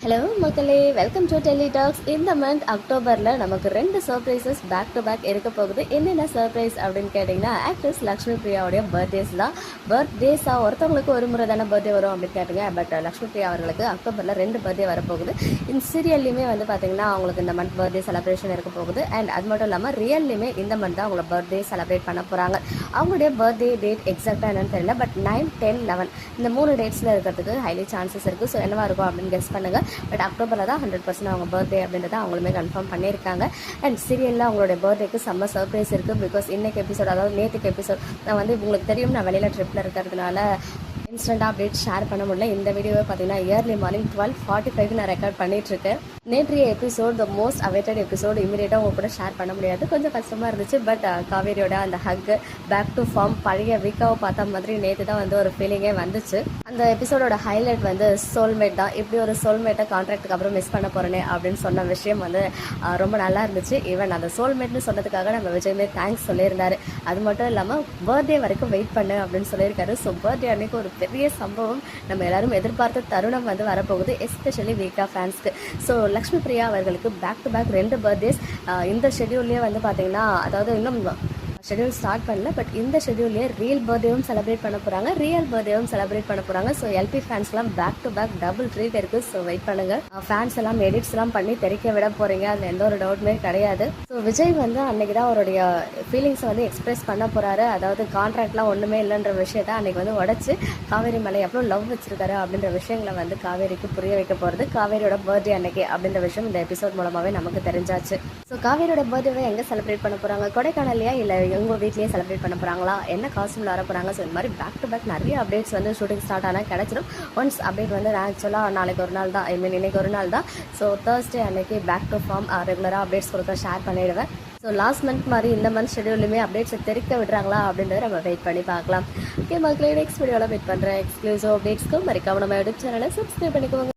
Hello மக்களே, welcome to Delhi tax. இந்த month அக்டோபரில் நமக்கு 2 சர்ப்ரைசஸ் பேக் டு பேக் இருக்க போகுது. என்னென்ன சர்ப்ரைஸ் அப்படின்னு கேட்டிங்கன்னா, ஆக்ட்ரஸ் லக்ஷ்மி பிரியாவுடைய பர்த்டேஸ் தான். பர்த்டேஸாக ஒருத்தவங்களுக்கு ஒரு முறை தானே பர்த்டே வரும் அப்படின்னு கேட்டிங்க. பட் லக்ஷ்மி பிரியா அவர்களுக்கு அக்டோபரில் 2 பர்த்டே வரப்போகுது. இந்த சீரியல்லையுமே பார்த்தீங்கன்னா அவங்களுக்கு இந்த மந்த் பர்த்டே செலிப்ரேஷன் இருக்க போகுது. அண்ட் அது மட்டும் இல்லாமல் ரியல்லையுமே இந்த மந்த் தான் அவங்களோட பர்த்டே செலிப்ரேட் பண்ண போகிறாங்க. அவங்களுடைய பர்த்டே டேட் எக்ஸாக்டாக என்னன்னு தெரியல. பட் 9, 10, 11 இந்த 3 டேட்ஸில் இருக்கிறதுக்கு ஹைலி சான்சஸ் இருக்குது. ஸோ என்னவா இருக்கும் அப்படின்னு கெஸ் பண்ணுங்கள். பட் அக்டோபரில் தான் 100% அவங்க பர்த்டே அப்படின்றத அவங்களுமே கன்ஃபார்ம் பண்ணியிருக்காங்க. அண்ட் சீரியலில் அவங்களுடைய பர்த்டேக்கு செம்ம சர்ப்ரைஸ் இருக்குது. பிகாஸ் இன்னைக்கு எபிசோட், அதாவது நேற்றுக்கு எபிசோட், நான் உங்களுக்கு தெரியும் நான் வெளியில் ட்ரிப்பில் இருக்கிறதுனால இன்ஸ்டண்ட்டாக அப்டேட் ஷேர் பண்ண முடியல. இந்த வீடியோவை பார்த்தீங்கன்னா இயர்லி மார்னிங் 12:45 நான் ரெக்கார்ட் பண்ணிட்டுருக்கேன். நேற்றைய episode the most awaited episode இமீடியட்டாக உங்க கூட ஷேர் பண்ண முடியாது, கொஞ்சம் கஷ்டமாக இருந்துச்சு. பட் காவேரியோட அந்த ஹக், பேக் டு ஃபார்ம், பழைய வீக்காவை பார்த்த மாதிரி நேற்று தான் ஒரு ஃபீலிங்கே வந்துச்சு. அந்த எபிசோடோட ஹைலைட் சோல்மேட் தான். இப்படி ஒரு சோல்மேட்டை கான்ட்ராக்டுக்கு அப்புறம் மிஸ் பண்ண போகிறேனே அப்படின்னு சொன்ன விஷயம் ரொம்ப நல்லா இருந்துச்சு. ஈவன் அந்த சோல்மேட்னு சொன்னதுக்காக நம்ம விஜயமே தேங்க்ஸ் சொல்லியிருந்தாரு. அது மட்டும் இல்லாமல் பர்த்டே வரைக்கும் வெயிட் பண்ணு அப்படின்னு சொல்லியிருக்காரு. ஸோ பர்த்டே அன்னைக்கு ஒரு பெரிய சம்பவம் நம்ம எல்லாரும் எதிர்பார்த்த தருணம் வரப்போகுது, எஸ்பெஷலி வீக்கா ஃபேன்ஸ்க்கு. ஸோ லக்ஷ்மி பிரியா அவர்களுக்கு பேக் டு பேக் 2 பர்த்டேஸ் இந்த ஷெடியூல்லே பார்த்தீங்கன்னா, அதாவது இன்னும் ஷெடியூல் ஸ்டார்ட் பண்ணல. பட் இந்த ஷெடியூல்லேயே ரியல் பர்த்டேவும் செலிப்ரேட் பண்ண போகிறாங்க, ரியல் பர்த்டேவும் செலிப்ரேட் பண்ண போகிறாங்க. ஸோ எல்பி ஃபேன்ஸ்லாம் back to back double treat இருக்குது. ஸோ வெயிட் பண்ணுங்கள். ஃபேன்ஸ் எல்லாம் எடிட்ஸ்லாம் பண்ணி தெரிக்க விட போகிறீங்க, அதில் எந்த ஒரு டவுட்டுமே கிடையாது. ஸோ விஜய் அன்றைக்கி தான் அவருடைய ஃபீலிங்ஸை எக்ஸ்பிரஸ் பண்ண போகிறாரு. அதாவது கான்ட்ராக்ட்லாம் ஒன்றுமே இல்லைன்ற விஷயத்த அன்றைக்கி உடச்சி காவேரி மேலே எவ்வளோ லவ் வச்சிருக்காரு அப்படின்ற விஷயங்களை காவேரிக்கு புரிய வைக்க போகிறது காவேரியோட பர்த்டே அன்னைக்கு அப்படின்ற விஷயம் இந்த எபிசோட் மூலமாகவே நமக்கு தெரிஞ்சாச்சு. ஸோ காவேரியோட பர்த்டேவை எங்கே செலிப்ரேட் பண்ண போகிறாங்க? கொடைக்கானல்லையா இல்லை உங்கள் வீட்லேயே செலிப்ரேட் பண்ண போகிறாங்களா? என்ன காஸ்டியூமில் வர போகிறாங்க? ஸோ இந்த மாதிரி பேக் டு பேக் நிறைய அப்டேட்ஸ் ஷூட்டிங் ஸ்டார்ட் ஆனால் கிடச்சிடும். ஒன்ஸ் அப்டேட் நான் ஆக்சுவலாக நாளைக்கு ஒரு நாள் தான், இன்னைக்கு ஒரு நாள் தான். ஸோ தேர்ஸ்டே அன்னைக்கு பேக் டு ஃபார்ம் ரெகுலராக அப்டேட்ஸ் கொடுக்க ஷேர் பண்ணிவிடுவேன். ஸோ லாஸ்ட் மந்த் மாதிரி இந்த மந்த் ஷெடியூலுமே அப்டேட்ஸை தெரிக்க விடுறாங்களா அப்படின்றத நம்ம வெயிட் பண்ணி பார்க்கலாம். ஓகே மக்களே, நெக்ஸ்ட் வீடியோவில் வெயிட் பண்ணுறேன். எக்ஸ்க்ளூசிவ் அப்டேட்ஸ்க்கும் மறக்காம நம்ம யூடியூப் சேனலை சப்ஸ்கிரைப் பண்ணிக்கோங்க.